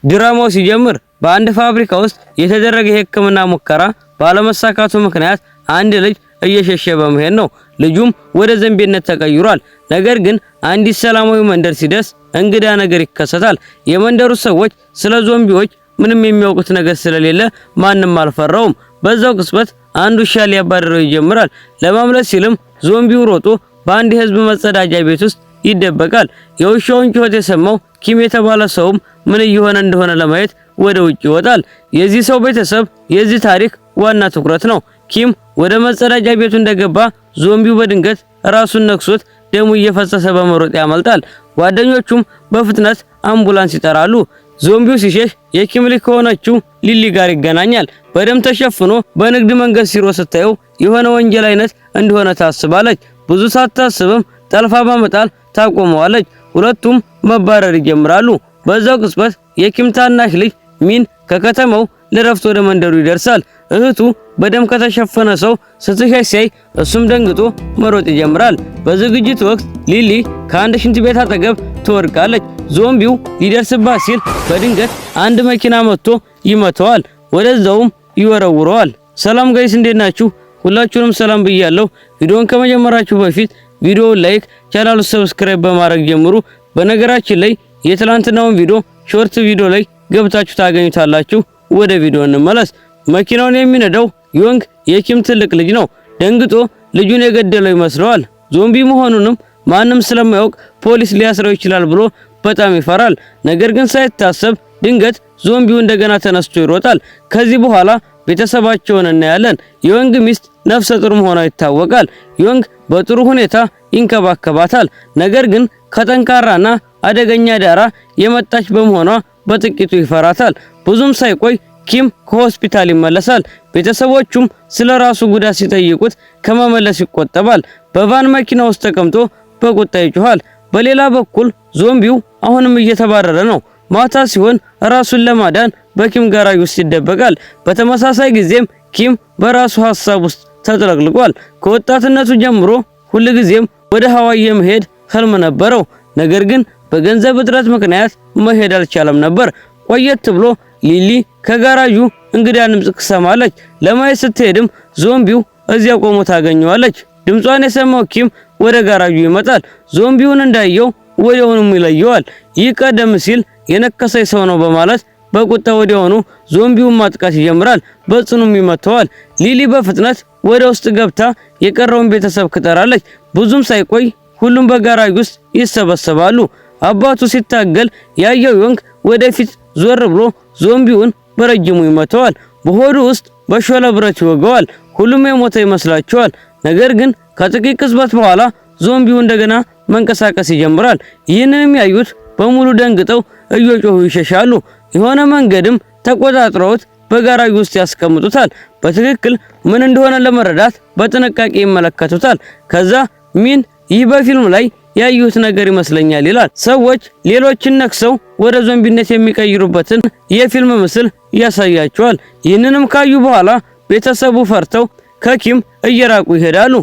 ድራማው ሲጀምር በአንድ ፋብሪካ ውስጥ የተደረገ የሕክምና ሙከራ ባለመሳካቱ ምክንያት አንድ ልጅ እየሸሸ በመሄድ ነው። ልጁም ወደ ዘንቢነት ተቀይሯል። ነገር ግን አንዲት ሰላማዊ መንደር ሲደርስ እንግዳ ነገር ይከሰታል። የመንደሩ ሰዎች ስለ ዞምቢዎች ምንም የሚያውቁት ነገር ስለሌለ ማንም አልፈራውም። በዛው ቅጽበት አንዱ ውሻ ሊያባረረው ይጀምራል። ለማምለጥ ሲልም ዞምቢው ሮጦ በአንድ የህዝብ መጸዳጃ ቤት ውስጥ ይደበቃል። የውሻውን ጩኸት የሰማው ኪም የተባለ ሰውም ምን እየሆነ እንደሆነ ለማየት ወደ ውጭ ይወጣል። የዚህ ሰው ቤተሰብ የዚህ ታሪክ ዋና ትኩረት ነው። ኪም ወደ መጸዳጃ ቤቱ እንደገባ ዞምቢው በድንገት ራሱን ነክሶት ደሙ እየፈሰሰ በመሮጥ ያመልጣል። ጓደኞቹም በፍጥነት አምቡላንስ ይጠራሉ። ዞምቢው ሲሸሽ የኪም ልጅ ከሆነችው ሊሊ ጋር ይገናኛል። በደም ተሸፍኖ በንግድ መንገድ ሲሮ ስታየው የሆነ ወንጀል አይነት እንደሆነ ታስባለች። ብዙ ሳታስብም ጠልፋ በመጣል ታቆመዋለች። ሁለቱም መባረር ይጀምራሉ። በዛው ቅጽበት የኪም ታናሽ ልጅ ሚን ከከተማው ለረፍት ወደ መንደሩ ይደርሳል። እህቱ በደም ከተሸፈነ ሰው ስትሸሽ ሲያይ እሱም ደንግጦ መሮጥ ይጀምራል። በዝግጅቱ ወቅት ሊሊ ከአንድ ሽንት ቤት አጠገብ ትወድቃለች። ዞምቢው ሊደርስባት ሲል በድንገት አንድ መኪና መጥቶ ይመታዋል፣ ወደዛውም ይወረውረዋል። ሰላም ጋይስ እንዴት ናችሁ? ሁላችሁንም ሰላም ብያለሁ። ቪዲዮውን ከመጀመራችሁ በፊት ቪዲዮውን ላይክ፣ ቻናሉን ሰብስክራይብ በማድረግ ጀምሩ። በነገራችን ላይ የትላንትናውን ቪዲዮ ሾርት ቪዲዮ ላይ ገብታችሁ ታገኙታላችሁ። ወደ ቪዲዮ እንመለስ። መኪናውን የሚነዳው ዮንግ የኪም ትልቅ ልጅ ነው። ደንግጦ ልጁን የገደለው ይመስለዋል። ዞምቢ መሆኑንም ማንም ስለማያውቅ ፖሊስ ሊያስረው ይችላል ብሎ በጣም ይፈራል። ነገር ግን ሳይታሰብ ድንገት ዞምቢው እንደገና ተነስቶ ይሮጣል። ከዚህ በኋላ ቤተሰባቸውን እናያለን። ዮንግ ሚስት ነፍሰ ጡር መሆኗ ይታወቃል። ዮንግ በጥሩ ሁኔታ ይንከባከባታል። ነገር ግን ከጠንካራና አደገኛ ዳራ የመጣች በመሆኗ በጥቂቱ ይፈራታል። ብዙም ሳይቆይ ኪም ከሆስፒታል ይመለሳል። ቤተሰቦቹም ስለራሱ ጉዳት ሲጠይቁት ከመመለስ ይቆጠባል። በቫን መኪና ውስጥ ተቀምጦ በቁጣ ይጮሃል። በሌላ በኩል ዞምቢው አሁንም እየተባረረ ነው። ማታ ሲሆን ራሱን ለማዳን በኪም ጋራጅ ውስጥ ይደበቃል። በተመሳሳይ ጊዜም ኪም በራሱ ሐሳብ ውስጥ ተጥለቅልቋል። ከወጣትነቱ ጀምሮ ሁልጊዜም ወደ ሀዋይ የመሄድ ህልም ነበረው። ነገር ግን በገንዘብ እጥረት ምክንያት መሄድ አልቻለም ነበር። ቆየት ብሎ ሊሊ ከጋራጁ እንግዳ ድምጽ ትሰማለች። ለማየት ስትሄድም ዞምቢው እዚያ ቆሞ ታገኘዋለች። ድምጿን የሰማው ኪም ወደ ጋራጁ ይመጣል። ዞምቢውን እንዳየው ወዲያውኑ ይለየዋል። ይህ ቀደም ሲል የነከሰኝ ሰው ነው በማለት በቁጣ ወዲያውኑ ዞምቢውን ማጥቃት ይጀምራል። በጽኑም ይመታዋል። ሊሊ በፍጥነት ወደ ውስጥ ገብታ የቀረውን ቤተሰብ ትጠራለች። ብዙም ሳይቆይ ሁሉም በጋራጅ ውስጥ ይሰበሰባሉ። አባቱ ሲታገል ያየው ዮንግ ወደፊት ዞር ብሎ ዞምቢውን በረጅሙ ይመታዋል። በሆዱ ውስጥ በሾለ ብረት ይወጋዋል። ሁሉም የሞተ ይመስላቸዋል። ነገር ግን ከጥቂት ቅጽበት በኋላ ዞምቢው እንደገና መንቀሳቀስ ይጀምራል። ይህንንም ያዩት በሙሉ ደንግጠው እየጮሁ ይሸሻሉ። የሆነ መንገድም ተቆጣጥረውት በጋራጅ ውስጥ ያስቀምጡታል። በትክክል ምን እንደሆነ ለመረዳት በጥንቃቄ ይመለከቱታል። ከዛ ሚን ይህ በፊልም ላይ ያዩት ነገር ይመስለኛል ይላል። ሰዎች ሌሎችን ነክሰው ወደ ዞምቢነት የሚቀይሩበትን የፊልም ምስል ያሳያቸዋል። ይህንንም ካዩ በኋላ ቤተሰቡ ፈርተው ከኪም እየራቁ ይሄዳሉ።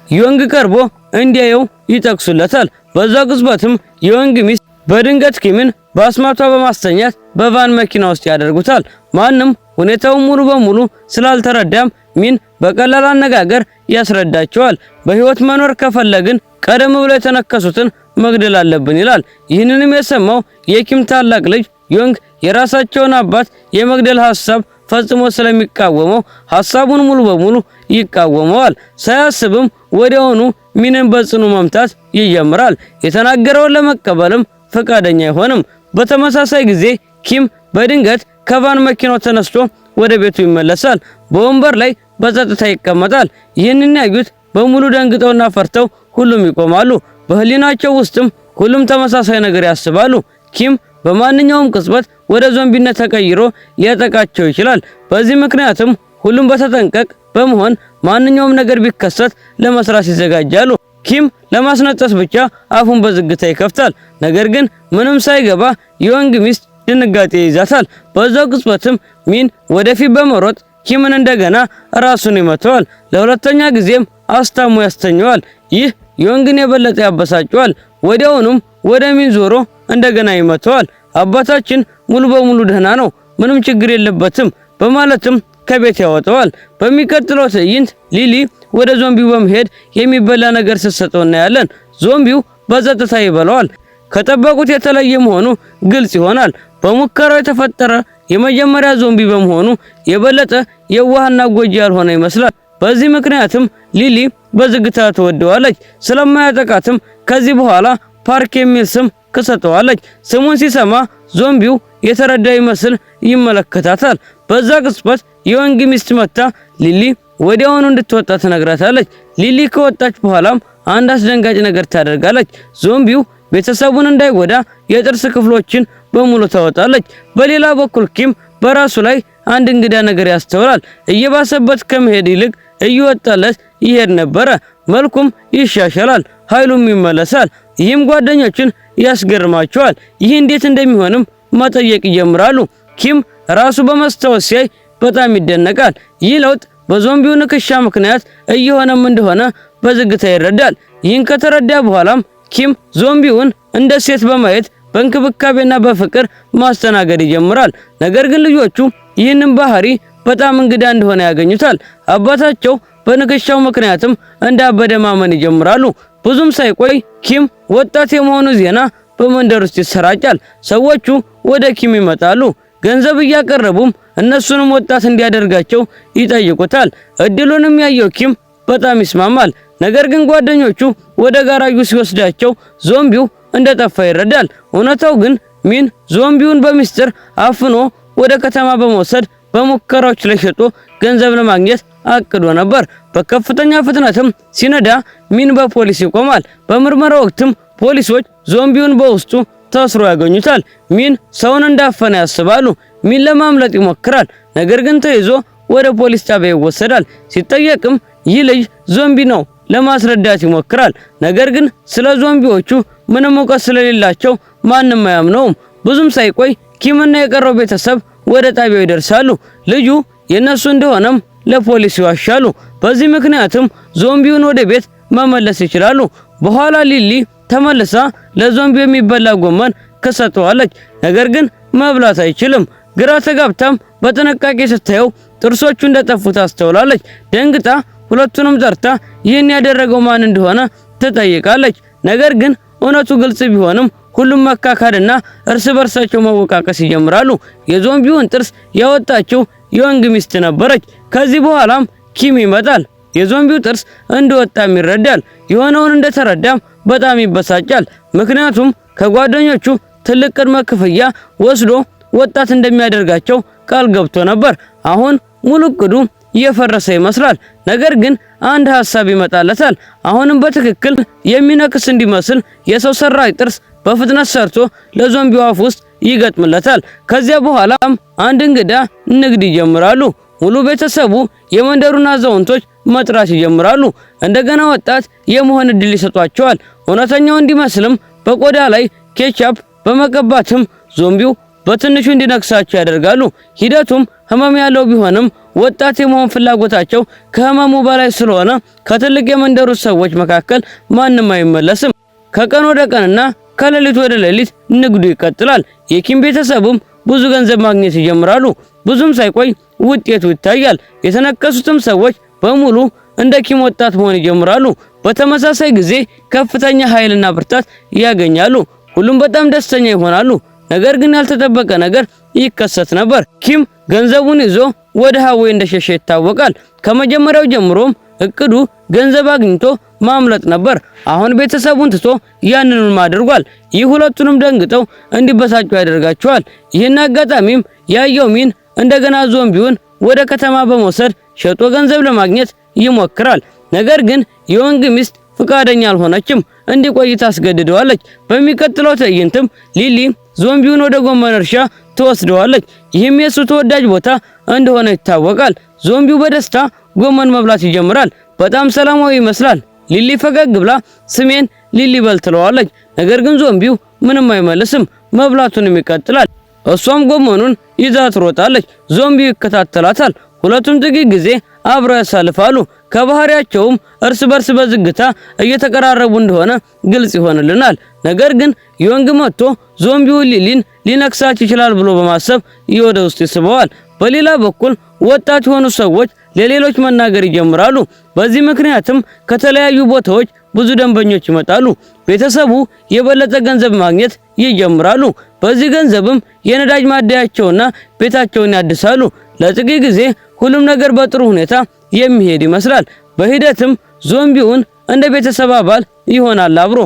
ዮንግ ቀርቦ እንዲያየው ይጠቅሱለታል። በዛው ቅጽበትም የዮንግ ሚስት በድንገት ኪምን በአስማቷ በማስተኛት በቫን መኪና ውስጥ ያደርጉታል። ማንም ሁኔታውን ሙሉ በሙሉ ስላልተረዳም ሚን በቀላል አነጋገር ያስረዳቸዋል። በህይወት መኖር ከፈለግን ቀደም ብሎ የተነከሱትን መግደል አለብን ይላል። ይህንንም የሰማው የኪም ታላቅ ልጅ ዮንግ የራሳቸውን አባት የመግደል ሐሳብ ፈጽሞ ስለሚቃወመው ሐሳቡን ሙሉ በሙሉ ይቃወመዋል። ሳያስብም ወዲያውኑ ሚንን በጽኑ መምታት ይጀምራል። የተናገረውን ለመቀበልም ፈቃደኛ አይሆንም። በተመሳሳይ ጊዜ ኪም በድንገት ከቫን መኪናው ተነስቶ ወደ ቤቱ ይመለሳል። በወንበር ላይ በጸጥታ ይቀመጣል። ይህንን ያዩት በሙሉ ደንግጠውና ፈርተው ሁሉም ይቆማሉ። በህሊናቸው ውስጥም ሁሉም ተመሳሳይ ነገር ያስባሉ። ኪም በማንኛውም ቅጽበት ወደ ዞምቢነት ተቀይሮ ሊያጠቃቸው ይችላል። በዚህ ምክንያትም ሁሉም በተጠንቀቅ በመሆን ማንኛውም ነገር ቢከሰት ለመስራት ይዘጋጃሉ። ኪም ለማስነጠስ ብቻ አፉን በዝግታ ይከፍታል። ነገር ግን ምንም ሳይገባ የዮንግ ሚስት ድንጋጤ ይዛታል። በዛው ቅጽበትም ሚን ወደፊት በመሮጥ ኪምን እንደገና ራሱን ይመታዋል። ለሁለተኛ ጊዜም አስታሞ ያስተኛዋል። ይህ ዮንግን የበለጠ ያበሳጨዋል። ወዲያውኑም ወደ ሚን ዞሮ እንደገና ይመታዋል። አባታችን ሙሉ በሙሉ ደህና ነው፣ ምንም ችግር የለበትም በማለትም ከቤት ያወጣዋል። በሚቀጥለው ትዕይንት ሊሊ ወደ ዞምቢው በመሄድ የሚበላ ነገር ስትሰጠው እናያለን። ዞምቢው በጸጥታ ይበላዋል። ከጠበቁት የተለየ መሆኑ ግልጽ ይሆናል። በሙከራው የተፈጠረ የመጀመሪያ ዞምቢ በመሆኑ የበለጠ የዋህና ጎጂ ያልሆነ ይመስላል። በዚህ ምክንያትም ሊሊ በዝግታ ተወደዋለች። ስለማያጠቃትም ከዚህ በኋላ ፓርክ የሚል ስም ከሰጠዋለች። ስሙን ሲሰማ ዞምቢው የተረዳ ይመስል ይመለከታታል። በዛ ቅጽበት የወንግ ሚስት መታ ሊሊ ወዲያውኑ እንድትወጣ ትነግራታለች። ሊሊ ከወጣች በኋላም አንድ አስደንጋጭ ነገር ታደርጋለች። ዞምቢው ቤተሰቡን እንዳይጎዳ የጥርስ ክፍሎችን በሙሉ ታወጣለች። በሌላ በኩል ኪም በራሱ ላይ አንድ እንግዳ ነገር ያስተውላል። እየባሰበት ከመሄድ ይልቅ እየወጣለት ይሄድ ነበረ። መልኩም ይሻሻላል፣ ኃይሉም ይመለሳል። ይህም ጓደኞችን ያስገርማቸዋል። ይህ እንዴት እንደሚሆንም መጠየቅ ይጀምራሉ። ኪም ራሱ በመስታወት ሲያይ በጣም ይደነቃል። ይህ ለውጥ በዞምቢው ንክሻ ምክንያት እየሆነም እንደሆነ በዝግታ ይረዳል። ይህን ከተረዳ በኋላም ኪም ዞምቢውን እንደ ሴት በማየት በእንክብካቤና በፍቅር ማስተናገድ ይጀምራል። ነገር ግን ልጆቹ ይህንን ባህሪ በጣም እንግዳ እንደሆነ ያገኙታል። አባታቸው በንክሻው ምክንያትም እንዳበደ ማመን ይጀምራሉ። ብዙም ሳይቆይ ኪም ወጣት የመሆኑ ዜና በመንደር ውስጥ ይሰራጫል። ሰዎቹ ወደ ኪም ይመጣሉ። ገንዘብ እያቀረቡም እነሱንም ወጣት እንዲያደርጋቸው ይጠይቁታል። እድሉንም ያየው ኪም በጣም ይስማማል። ነገር ግን ጓደኞቹ ወደ ጋራጁ ሲወስዳቸው ዞምቢው እንደጠፋ ይረዳል። እውነታው ግን ሚን ዞምቢውን በሚስጥር አፍኖ ወደ ከተማ በመውሰድ በሙከራዎች ላይ ሸጦ ገንዘብ ለማግኘት አቅዶ ነበር። በከፍተኛ ፍጥነትም ሲነዳ ሚን በፖሊስ ይቆማል። በምርመራ ወቅትም ፖሊሶች ዞምቢውን በውስጡ ታስሮ ያገኙታል። ሚን ሰውን እንዳፈነ ያስባሉ። ሚን ለማምለጥ ይሞክራል። ነገር ግን ተይዞ ወደ ፖሊስ ጣቢያ ይወሰዳል። ሲጠየቅም ይህ ልጅ ዞምቢ ነው ለማስረዳት ይሞክራል። ነገር ግን ስለ ዞምቢዎቹ ምንም እውቀት ስለሌላቸው ማንም አያምነውም። ብዙም ሳይቆይ ኪምና የቀረው ቤተሰብ ወደ ጣቢያው ይደርሳሉ። ልጁ የነሱ እንደሆነም ለፖሊስ ይዋሻሉ። በዚህ ምክንያትም ዞምቢውን ወደ ቤት መመለስ ይችላሉ። በኋላ ሊሊ ተመልሳ ለዞምቢው የሚበላ ጎመን ከሰጠዋለች። ነገር ግን መብላት አይችልም። ግራ ተጋብታም በጥንቃቄ ስታየው ጥርሶቹ እንደጠፉ ታስተውላለች። ደንግጣ ሁለቱንም ጠርታ ይህን ያደረገው ማን እንደሆነ ትጠይቃለች። ነገር ግን እውነቱ ግልጽ ቢሆንም ሁሉም መካካድና እርስ በርሳቸው መወቃቀስ ይጀምራሉ። የዞምቢውን ጥርስ ያወጣችው የወንግ ሚስት ነበረች። ከዚህ በኋላም ኪም ይመጣል። የዞምቢው ጥርስ እንደወጣም ይረዳል። የሆነውን እንደተረዳም በጣም ይበሳጫል። ምክንያቱም ከጓደኞቹ ትልቅ ቅድመ ክፍያ ወስዶ ወጣት እንደሚያደርጋቸው ቃል ገብቶ ነበር። አሁን ሙሉ እቅዱ እየፈረሰ ይመስላል። ነገር ግን አንድ ሐሳብ ይመጣለታል። አሁንም በትክክል የሚነክስ እንዲመስል የሰው ሰራሽ ጥርስ በፍጥነት ሰርቶ ለዞምቢው አፍ ውስጥ ይገጥምለታል። ከዚያ በኋላም አንድ እንግዳ ንግድ ይጀምራሉ። ሙሉ ቤተሰቡ የመንደሩን አዛውንቶች መጥራት ይጀምራሉ። እንደገና ወጣት የመሆን እድል ይሰጧቸዋል። እውነተኛው እንዲመስልም በቆዳ ላይ ኬቻፕ በመቀባትም ዞምቢው በትንሹ እንዲነክሳቸው ያደርጋሉ። ሂደቱም ህመም ያለው ቢሆንም ወጣት የመሆን ፍላጎታቸው ከህመሙ በላይ ስለሆነ ከትልቅ የመንደሩ ሰዎች መካከል ማንም አይመለስም። ከቀን ወደ ቀንና ከሌሊት ወደ ሌሊት ንግዱ ይቀጥላል። የኪም ቤተሰቡም ብዙ ገንዘብ ማግኘት ይጀምራሉ። ብዙም ሳይቆይ ውጤቱ ይታያል። የተነከሱትም ሰዎች በሙሉ እንደ ኪም ወጣት መሆን ይጀምራሉ። በተመሳሳይ ጊዜ ከፍተኛ ኃይልና ብርታት ያገኛሉ። ሁሉም በጣም ደስተኛ ይሆናሉ። ነገር ግን ያልተጠበቀ ነገር ይከሰት ነበር። ኪም ገንዘቡን ይዞ ወደ ሃዌይ እንደሸሸ ይታወቃል። ከመጀመሪያው ጀምሮም እቅዱ ገንዘብ አግኝቶ ማምለጥ ነበር። አሁን ቤተሰቡን ትቶ ያንንም አድርጓል። ይህ ሁለቱንም ደንግጠው እንዲበሳጩ ያደርጋቸዋል። ይህን አጋጣሚም ያየው ሚን እንደገና ዞምቢውን ወደ ከተማ በመውሰድ ሸጦ ገንዘብ ለማግኘት ይሞክራል። ነገር ግን የወንግ ሚስት ፍቃደኛ አልሆነችም። እንዲቆይ ታስገድደዋለች። በሚቀጥለው ትዕይንትም ሊሊ ዞምቢውን ወደ ጎመን እርሻ ትወስደዋለች። ይህም የሱ ተወዳጅ ቦታ እንደሆነ ይታወቃል። ዞምቢው በደስታ ጎመን መብላት ይጀምራል። በጣም ሰላማዊ ይመስላል። ሊሊ ፈገግ ብላ ስሜን ሊሊ በል ትለዋለች። ነገር ግን ዞምቢው ምንም አይመልስም፣ መብላቱንም ይቀጥላል። እሷም ጎመኑን ይዛ ትሮጣለች። ዞምቢው ይከታተላታል። ሁለቱም ጥቂት ጊዜ አብረው ያሳልፋሉ። ከባህሪያቸውም እርስ በርስ በዝግታ እየተቀራረቡ እንደሆነ ግልጽ ይሆንልናል። ነገር ግን ዮንግ መጥቶ ዞምቢውን ሊሊን ሊነክሳት ይችላል ብሎ በማሰብ ወደ ውስጥ ይስበዋል። በሌላ በኩል ወጣት የሆኑ ሰዎች ለሌሎች መናገር ይጀምራሉ። በዚህ ምክንያትም ከተለያዩ ቦታዎች ብዙ ደንበኞች ይመጣሉ። ቤተሰቡ የበለጠ ገንዘብ ማግኘት ይጀምራሉ። በዚህ ገንዘብም የነዳጅ ማደያቸውና ቤታቸውን ያድሳሉ። ለጥቂት ጊዜ ሁሉም ነገር በጥሩ ሁኔታ የሚሄድ ይመስላል። በሂደትም ዞምቢውን እንደ ቤተሰብ አባል ይሆናል አብሮ።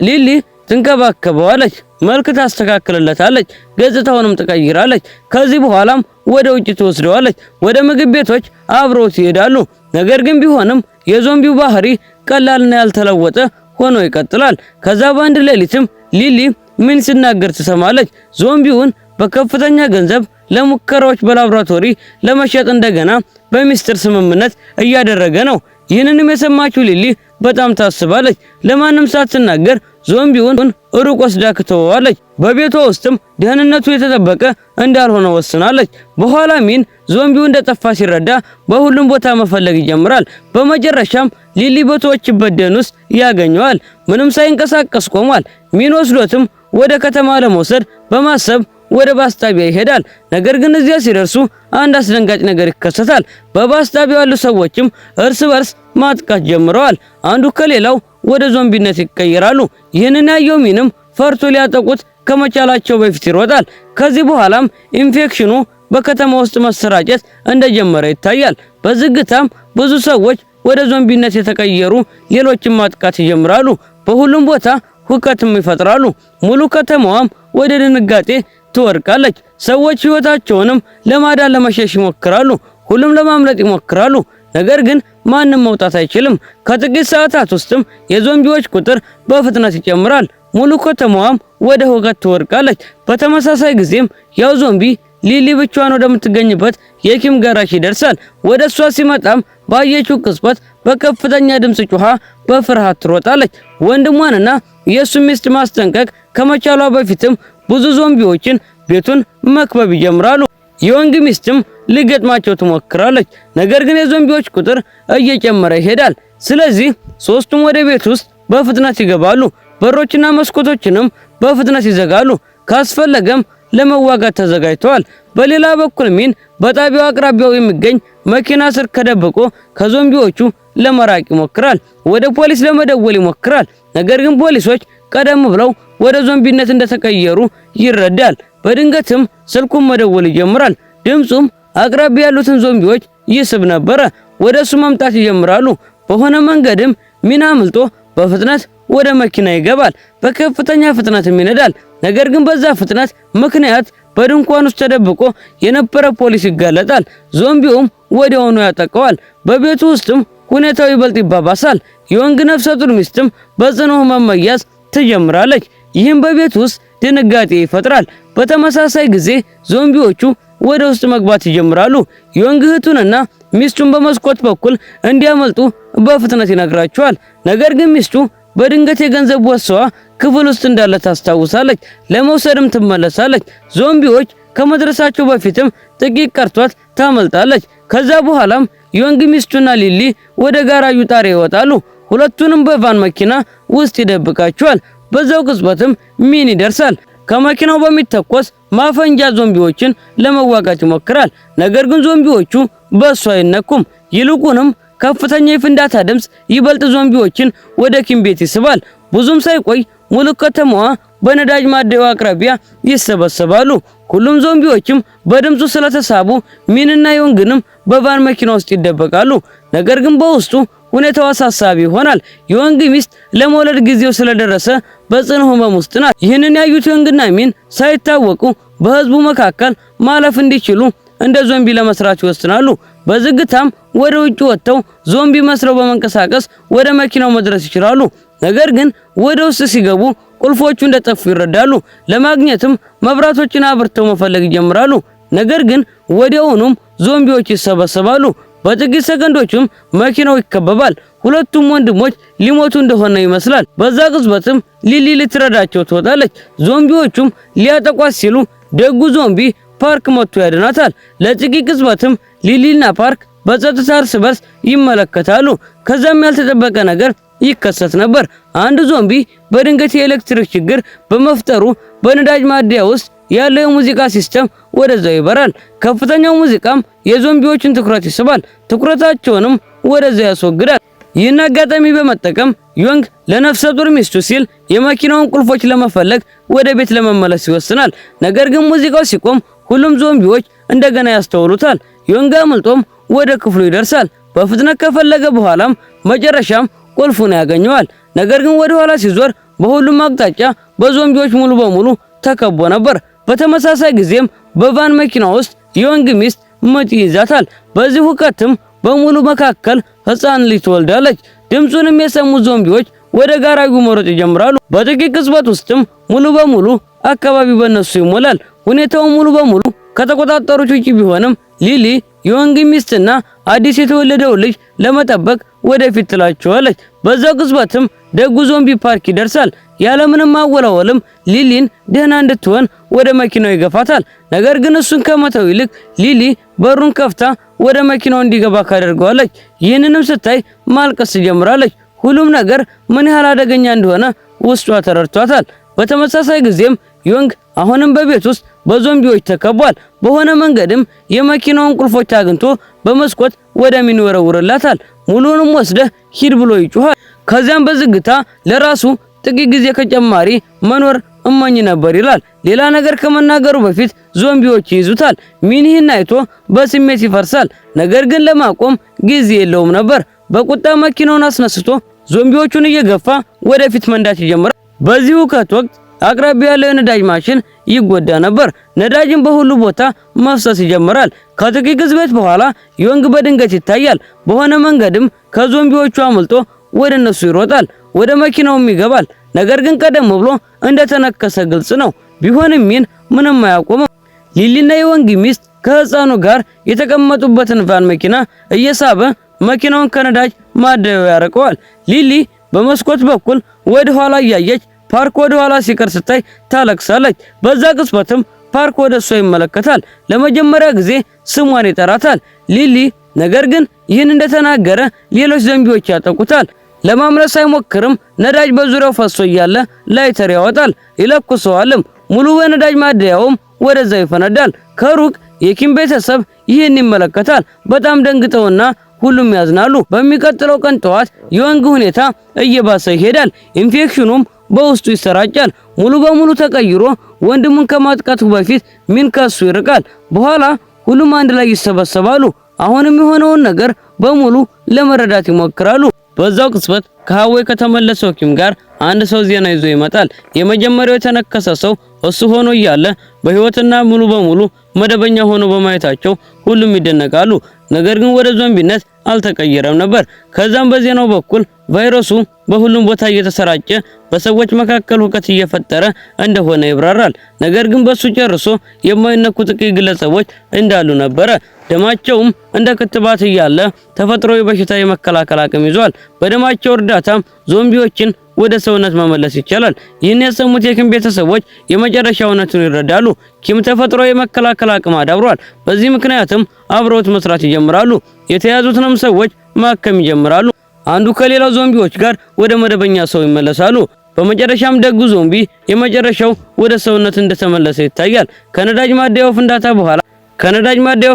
ሊሊ ትንከባከበዋለች፣ መልክ ታስተካክልለታለች፣ ገጽታውንም ትቀይራለች። ከዚህ በኋላም ወደ ውጭ ትወስደዋለች። ወደ ምግብ ቤቶች አብረው ይሄዳሉ። ነገር ግን ቢሆንም የዞምቢው ባህሪ ቀላልና ያልተለወጠ ሆኖ ይቀጥላል። ከዛ በአንድ ሌሊትም ሊሊ ምን ሲናገር ትሰማለች። ዞምቢውን በከፍተኛ ገንዘብ ለሙከራዎች በላብራቶሪ ለመሸጥ እንደገና በሚስጥር ስምምነት እያደረገ ነው። ይህንንም የሰማችው ሊሊ በጣም ታስባለች። ለማንም ሳትናገር ዞምቢውን ሩቅ ወስዳ ክትተዋለች። በቤቷ ውስጥም ደህንነቱ የተጠበቀ እንዳልሆነ ወስናለች። በኋላ ሚን ዞምቢው እንደጠፋ ሲረዳ በሁሉም ቦታ መፈለግ ይጀምራል። በመጨረሻም ሊሊ በተወችበት ደን ውስጥ ያገኘዋል። ምንም ሳይንቀሳቀስ ቆሟል። ሚን ወስዶትም ወደ ከተማ ለመውሰድ በማሰብ ወደ ባስ ጣቢያ ይሄዳል። ነገር ግን እዚያ ሲደርሱ አንድ አስደንጋጭ ነገር ይከሰታል። በባስ ጣቢያው ያሉ ሰዎችም እርስ በርስ ማጥቃት ጀምረዋል። አንዱ ከሌላው ወደ ዞምቢነት ይቀየራሉ። ይህንን ያየው ሚንም ፈርቶ ሊያጠቁት ከመቻላቸው በፊት ይሮጣል። ከዚህ በኋላም ኢንፌክሽኑ በከተማ ውስጥ መሰራጨት እንደጀመረ ይታያል። በዝግታም ብዙ ሰዎች ወደ ዞምቢነት የተቀየሩ ሌሎችን ማጥቃት ይጀምራሉ። በሁሉም ቦታ ሁከትም ይፈጥራሉ። ሙሉ ከተማዋም ወደ ድንጋጤ ትወድቃለች። ሰዎች ህይወታቸውንም ለማዳን ለመሸሽ ይሞክራሉ። ሁሉም ለማምለጥ ይሞክራሉ። ነገር ግን ማንም መውጣት አይችልም። ከጥቂት ሰዓታት ውስጥም የዞምቢዎች ቁጥር በፍጥነት ይጨምራል። ሙሉ ከተማዋም ወደ ሁከት ትወድቃለች። በተመሳሳይ ጊዜም ያው ዞምቢ ሊሊ ብቻዋን ወደምትገኝበት የኪም ጋራዥ ይደርሳል። ወደ እሷ ሲመጣም ባየችው ቅጽበት በከፍተኛ ድምጽ ጮኻ በፍርሃት ትሮጣለች። ወንድሟንና የሱ ሚስት ማስጠንቀቅ ከመቻሏ በፊትም ብዙ ዞምቢዎችን ቤቱን መክበብ ይጀምራሉ። የወንግ ሚስትም ሊገጥማቸው ትሞክራለች። ነገር ግን የዞምቢዎች ቁጥር እየጨመረ ይሄዳል። ስለዚህ ሶስቱም ወደ ቤት ውስጥ በፍጥነት ይገባሉ። በሮችና መስኮቶችንም በፍጥነት ይዘጋሉ። ካስፈለገም ለመዋጋት ተዘጋጅተዋል። በሌላ በኩል ሚን በጣቢያው አቅራቢያው የሚገኝ መኪና ስር ከደብቆ ከዞምቢዎቹ ለመራቅ ይሞክራል። ወደ ፖሊስ ለመደወል ይሞክራል። ነገር ግን ፖሊሶች ቀደም ብለው ወደ ዞምቢነት እንደተቀየሩ ይረዳል። በድንገትም ስልኩን መደወል ይጀምራል። ድምጹም አቅራቢያ ያሉትን ዞምቢዎች ይስብ ነበረ። ወደሱ መምጣት ይጀምራሉ። በሆነ መንገድም ሚን አምልጦ በፍጥነት ወደ መኪና ይገባል። በከፍተኛ ፍጥነትም ይነዳል። ነገር ግን በዛ ፍጥነት ምክንያት በድንኳን ውስጥ ተደብቆ የነበረ ፖሊስ ይጋለጣል። ዞምቢውም ወዲያውኑ ያጠቀዋል። በቤቱ ውስጥም ሁኔታው ይበልጥ ይባባሳል። የወንግ ነፍሰ ጡር ሚስትም በጽኑ ሕመም መያዝ ትጀምራለች። ይህም በቤት ውስጥ ድንጋጤ ይፈጥራል። በተመሳሳይ ጊዜ ዞምቢዎቹ ወደ ውስጥ መግባት ይጀምራሉ። የወንግ እህቱንና ሚስቱን በመስኮት በኩል እንዲያመልጡ በፍጥነት ይነግራቸዋል። ነገር ግን ሚስቱ በድንገት የገንዘብ ቦርሳዋ ክፍል ውስጥ እንዳለ ታስታውሳለች። ለመውሰድም ትመለሳለች። ዞምቢዎች ከመድረሳቸው በፊትም ጥቂት ቀርቷት ታመልጣለች። ከዛ በኋላም የወንግ ሚስቱና ሊሊ ወደ ጋራዡ ጣሪያ ይወጣሉ። ሁለቱንም በቫን መኪና ውስጥ ይደብቃቸዋል። በዛው ቅጽበትም ሚን ይደርሳል። ከመኪናው በሚተኮስ ማፈንጃ ዞምቢዎችን ለመዋጋት ይሞክራል። ነገር ግን ዞምቢዎቹ በእሱ አይነኩም። ይልቁንም ከፍተኛ የፍንዳታ ድምጽ ይበልጥ ዞምቢዎችን ወደ ኪም ቤት ይስባል። ብዙም ሳይቆይ ሙሉ ከተማዋ በነዳጅ ማደያው አቅራቢያ ይሰበሰባሉ። ሁሉም ዞምቢዎችም በድምጹ ስለተሳቡ ሚንና ዮንግንም በቫን መኪና ውስጥ ይደበቃሉ። ነገር ግን በውስጡ ሁኔታው አሳሳቢ ይሆናል። የወንግ ሚስት ለመውለድ ጊዜው ስለደረሰ በጽኑ ሕመም ውስጥ ናት። ይህንን ያዩት ዮንግና ሚን ሳይታወቁ በህዝቡ መካከል ማለፍ እንዲችሉ እንደ ዞምቢ ለመስራት ይወስናሉ። በዝግታም ወደ ውጭ ወጥተው ዞምቢ መስለው በመንቀሳቀስ ወደ መኪናው መድረስ ይችላሉ። ነገር ግን ወደ ውስጥ ሲገቡ ቁልፎቹ እንደጠፉ ይረዳሉ። ለማግኘትም መብራቶችን አብርተው መፈለግ ይጀምራሉ። ነገር ግን ወዲያውኑም ዞምቢዎች ይሰበሰባሉ። በጥቂት ሰከንዶችም መኪናው ይከበባል። ሁለቱም ወንድሞች ሊሞቱ እንደሆነ ይመስላል። በዛ ቅጽበትም ሊሊ ልትረዳቸው ትወጣለች። ዞምቢዎቹም ሊያጠቋት ሲሉ ደጉ ዞምቢ ፓርክ መጥቶ ያድናታል። ለጥቂት ቅጽበትም ሊሊና ፓርክ በጸጥታ እርስ በርስ ይመለከታሉ። ከዛም ያልተጠበቀ ነገር ይከሰት ነበር። አንድ ዞምቢ በድንገት የኤሌክትሪክ ችግር በመፍጠሩ በነዳጅ ማደያ ውስጥ ያለው የሙዚቃ ሲስተም ወደዛው ይበራል። ከፍተኛው ሙዚቃም የዞምቢዎችን ትኩረት ይስባል፣ ትኩረታቸውንም ወደዛው ያስወግዳል። ይህን አጋጣሚ በመጠቀም ዮንግ ለነፍሰ ጡር ሚስቱ ሲል የመኪናውን ቁልፎች ለመፈለግ ወደ ቤት ለመመለስ ይወስናል። ነገር ግን ሙዚቃው ሲቆም ሁሉም ዞምቢዎች እንደገና ያስተውሉታል። ዮንግ አምልጦም ወደ ክፍሉ ይደርሳል። በፍጥነት ከፈለገ በኋላም መጨረሻም ቁልፉን ያገኘዋል። ነገር ግን ወደ ኋላ ሲዞር በሁሉም አቅጣጫ በዞምቢዎች ሙሉ በሙሉ ተከቦ ነበር። በተመሳሳይ ጊዜም በቫን መኪና ውስጥ የዮንግ ሚስት ምጥ ይዛታል። በዚህ ሁከትም በሙሉ መካከል ህፃን ልጅ ትወልዳለች። ድምጹንም የሰሙ ዞምቢዎች ወደ ጋራዡ መሮጥ ይጀምራሉ። በጥቂት ቅጽበት ውስጥም ሙሉ በሙሉ አካባቢው በእነሱ ይሞላል። ሁኔታው ሙሉ በሙሉ ከተቆጣጠሩት ውጪ ቢሆንም ሊሊ የዮንግ ሚስትና አዲስ የተወለደው ልጅ ለመጠበቅ ወደፊት ትላቸዋለች። በዛው ቅጽበትም ደጉ ዞምቢ ፓርክ ይደርሳል። ያለምንም ማወላወልም ሊሊን ደህና እንድትሆን ወደ መኪናው ይገፋታል። ነገር ግን እሱን ከመተው ይልቅ ሊሊ በሩን ከፍታ ወደ መኪናው እንዲገባ ካደርገዋለች። ይህንንም ስታይ ማልቀስ ትጀምራለች። ሁሉም ነገር ምን ያህል አደገኛ እንደሆነ ውስጧ ተረድቷታል። በተመሳሳይ ጊዜም ዮንግ አሁንም በቤት ውስጥ በዞምቢዎች ተከቧል። በሆነ መንገድም የመኪናውን ቁልፎች አግኝቶ በመስኮት ወደ ሚኒ ይወረውርላታል። ሙሉንም ወስደህ ሂድ ብሎ ይጮሃል። ከዚያም በዝግታ ለራሱ ጥቂት ጊዜ ከጨማሪ መኖር እመኝ ነበር ይላል። ሌላ ነገር ከመናገሩ በፊት ዞምቢዎች ይይዙታል። ሚኒህን አይቶ በስሜት ይፈርሳል። ነገር ግን ለማቆም ጊዜ የለውም ነበር። በቁጣ መኪናውን አስነስቶ ዞምቢዎቹን እየገፋ ወደፊት መንዳት ይጀምራል። በዚህ ሁከት ወቅት አቅራቢያ ያለው የነዳጅ ማሽን ይጎዳ ነበር። ነዳጅን በሁሉ ቦታ መፍሰስ ይጀምራል። ከጥቂት ቅጽበት በኋላ ዮንግ በድንገት ይታያል። በሆነ መንገድም ከዞምቢዎቹ አምልጦ ወደ እነሱ ይሮጣል። ወደ መኪናውም ይገባል። ነገር ግን ቀደም ብሎ እንደተነከሰ ግልጽ ነው። ቢሆንም ሚን ምንም አያቆምም። ሊሊና የዮንግ ሚስት ከህፃኑ ጋር የተቀመጡበትን ቫን መኪና እየሳበ መኪናውን ከነዳጅ ማደያው ያርቀዋል። ሊሊ በመስኮት በኩል ወደ ኋላ እያየች ፓርክ ወደ ኋላ ሲቀር ስታይ ታለቅሳለች። በዛ ቅጽበትም ፓርክ ወደ እሷ ይመለከታል። ለመጀመሪያ ጊዜ ስሟን ይጠራታል ሊሊ። ነገር ግን ይህን እንደተናገረ ሌሎች ዘንቢዎች ያጠቁታል። ለማምለጥ ሳይሞክርም ነዳጅ በዙሪያው ፈሶ እያለ ላይተር ያወጣል፣ ይለኩሰዋልም። ሙሉ በነዳጅ ማደያውም ወደዛ ይፈነዳል። ከሩቅ የኪም ቤተሰብ ይህን ይመለከታል። በጣም ደንግጠውና ሁሉም ያዝናሉ። በሚቀጥለው ቀን ጠዋት የዮንግ ሁኔታ እየባሰ ይሄዳል። ኢንፌክሽኑም በውስጡ ይሰራጫል። ሙሉ በሙሉ ተቀይሮ ወንድሙን ከማጥቃቱ በፊት ሚን ከሱ ይርቃል። በኋላ ሁሉም አንድ ላይ ይሰበሰባሉ። አሁንም የሆነውን ነገር በሙሉ ለመረዳት ይሞክራሉ። በዛው ቅጽበት ከሃዌይ ከተመለሰው ኪም ጋር አንድ ሰው ዜና ይዞ ይመጣል። የመጀመሪያው የተነከሰ ሰው እሱ ሆኖ እያለ በህይወትና ሙሉ በሙሉ መደበኛ ሆኖ በማየታቸው ሁሉም ይደነቃሉ። ነገር ግን ወደ ዞምቢነት አልተቀየረም ነበር። ከዛም በዜናው በኩል ቫይረሱ በሁሉም ቦታ እየተሰራጨ በሰዎች መካከል ሁከት እየፈጠረ እንደሆነ ይብራራል። ነገር ግን በሱ ጨርሶ የማይነኩ ጥቂት ግለሰቦች እንዳሉ ነበረ። ደማቸውም እንደ ክትባት እያለ ተፈጥሯዊ በሽታ የመከላከል አቅም ይዟል። በደማቸው እርዳታም ዞምቢዎችን ወደ ሰውነት መመለስ ይቻላል። ይህን የሰሙት የኪም ቤተሰቦች የመጨረሻ እውነቱን ይረዳሉ። ኪም ተፈጥሯዊ የመከላከል አቅም አዳብሯል። በዚህ ምክንያትም አብረውት መስራት ይጀምራሉ። የተያዙትንም ሰዎች ማከም ይጀምራሉ። አንዱ ከሌላው ዞምቢዎች ጋር ወደ መደበኛ ሰው ይመለሳሉ። በመጨረሻም ደጉ ዞምቢ የመጨረሻው ወደ ሰውነት እንደተመለሰ ይታያል። ከነዳጅ ማደያው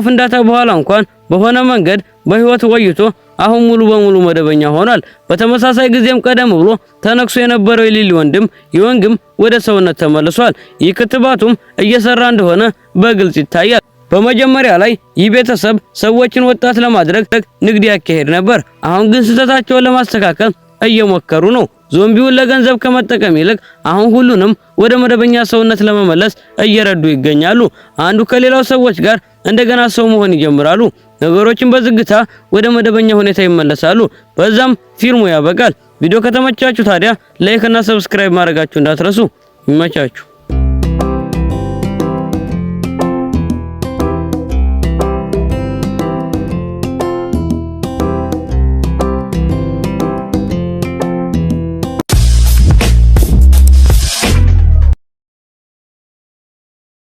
ፍንዳታ በኋላ እንኳን በሆነ መንገድ በህይወት ቆይቶ አሁን ሙሉ በሙሉ መደበኛ ሆኗል። በተመሳሳይ ጊዜም ቀደም ብሎ ተነክሶ የነበረው የሊሊ ወንድም ዮንግም ወደ ሰውነት ተመልሷል። ይህ ክትባቱም እየሰራ እንደሆነ በግልጽ ይታያል። በመጀመሪያ ላይ ይህ ቤተሰብ ሰዎችን ወጣት ለማድረግ ንግድ ያካሄድ ነበር። አሁን ግን ስህተታቸውን ለማስተካከል እየሞከሩ ነው። ዞምቢውን ለገንዘብ ከመጠቀም ይልቅ አሁን ሁሉንም ወደ መደበኛ ሰውነት ለመመለስ እየረዱ ይገኛሉ። አንዱ ከሌላው ሰዎች ጋር እንደገና ሰው መሆን ይጀምራሉ። ነገሮችን በዝግታ ወደ መደበኛ ሁኔታ ይመለሳሉ። በዛም ፊልሙ ያበቃል። ቪዲዮ ከተመቻችሁ ታዲያ ላይክ እና ሰብስክራይብ ማድረጋችሁ እንዳትረሱ። ይመቻችሁ።